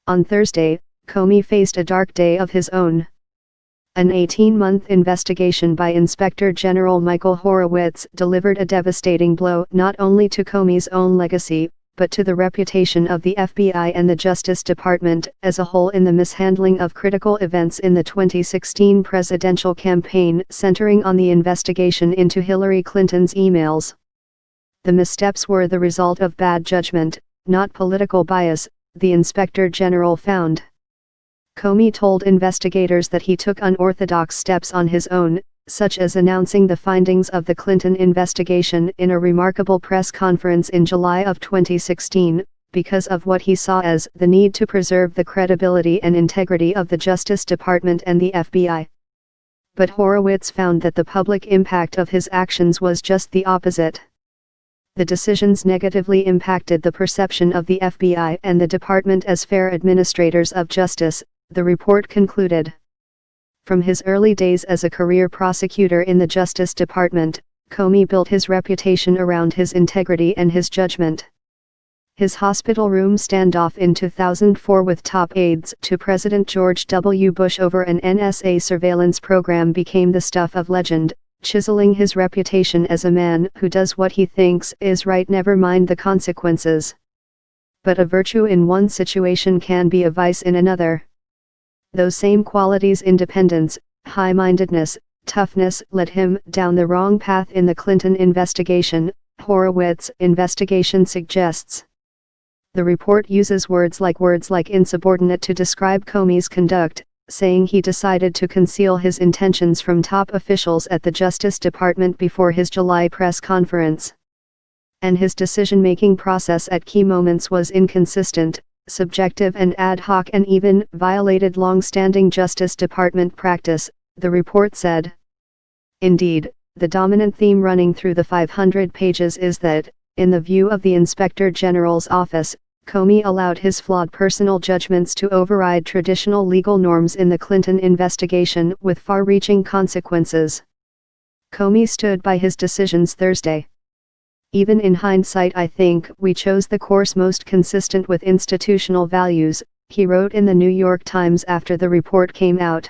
On Thursday, Comey faced a dark day of his own. An 18-month investigation by Inspector General Michael Horowitz delivered a devastating blow not only to Comey's own legacy, but to the reputation of the FBI and the Justice Department as a whole in the mishandling of critical events in the 2016 presidential campaign centering on the investigation into Hillary Clinton's emails. The missteps were the result of bad judgment, not political bias, the Inspector General found. Comey told investigators that he took unorthodox steps on his own, such as announcing the findings of the Clinton investigation in a remarkable press conference in July of 2016, because of what he saw as the need to preserve the credibility and integrity of the Justice Department and the FBI. But Horowitz found that the public impact of his actions was just the opposite. The decisions negatively impacted the perception of the FBI and the department as fair administrators of justice, the report concluded. From his early days as a career prosecutor in the Justice Department, Comey built his reputation around his integrity and his judgment. His hospital room standoff in 2004 with top aides to President George W. Bush over an NSA surveillance program became the stuff of legend, chiseling his reputation as a man who does what he thinks is right, never mind the consequences. But a virtue in one situation can be a vice in another. Those same qualities, independence, high-mindedness, toughness, led him down the wrong path in the Clinton investigation, Horowitz's investigation suggests. The report uses words like insubordinate to describe Comey's conduct, saying he decided to conceal his intentions from top officials at the Justice Department before his July press conference. And his decision-making process at key moments was inconsistent, subjective and ad hoc, and even violated long-standing Justice Department practice, the report said. Indeed, the dominant theme running through the 500 pages is that, in the view of the Inspector General's office, Comey allowed his flawed personal judgments to override traditional legal norms in the Clinton investigation with far-reaching consequences. Comey stood by his decisions Thursday. Even in hindsight, I think we chose the course most consistent with institutional values, he wrote in the New York Times after the report came out.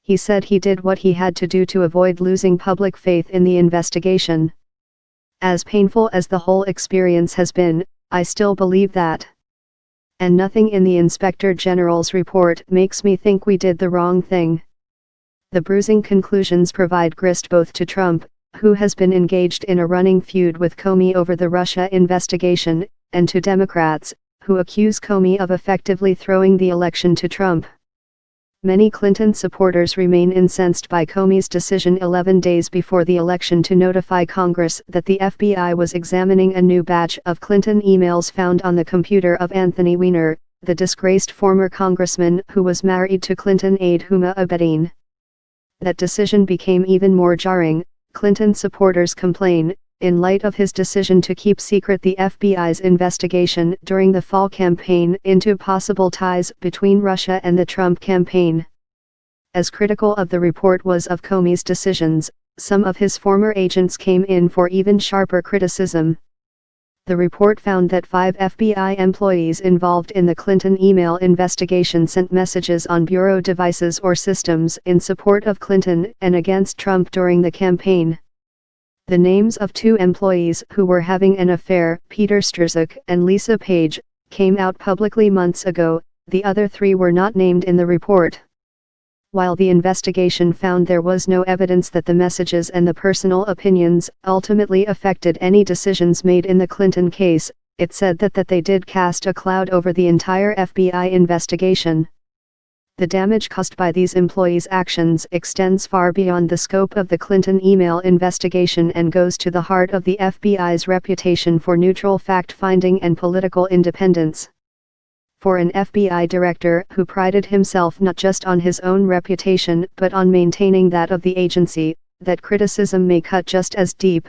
He said he did what he had to do to avoid losing public faith in the investigation. As painful as the whole experience has been, I still believe that. And nothing in the Inspector General's report makes me think we did the wrong thing. The bruising conclusions provide grist both to Trump, who has been engaged in a running feud with Comey over the Russia investigation, and to Democrats, who accuse Comey of effectively throwing the election to Trump. Many Clinton supporters remain incensed by Comey's decision 11 days before the election to notify Congress that the FBI was examining a new batch of Clinton emails found on the computer of Anthony Weiner, the disgraced former congressman who was married to Clinton aide Huma Abedin. That decision became even more jarring, Clinton supporters complain, in light of his decision to keep secret the FBI's investigation during the fall campaign into possible ties between Russia and the Trump campaign. As critical of the report was of Comey's decisions, some of his former agents came in for even sharper criticism. The report found that 5 FBI employees involved in the Clinton email investigation sent messages on bureau devices or systems in support of Clinton and against Trump during the campaign. The names of 2 employees who were having an affair, Peter Strzok and Lisa Page, came out publicly months ago. The other 3 were not named in the report. While the investigation found there was no evidence that the messages and the personal opinions ultimately affected any decisions made in the Clinton case, it said that they did cast a cloud over the entire FBI investigation. The damage caused by these employees' actions extends far beyond the scope of the Clinton email investigation and goes to the heart of the FBI's reputation for neutral fact-finding and political independence. For an FBI director who prided himself not just on his own reputation but on maintaining that of the agency, that criticism may cut just as deep.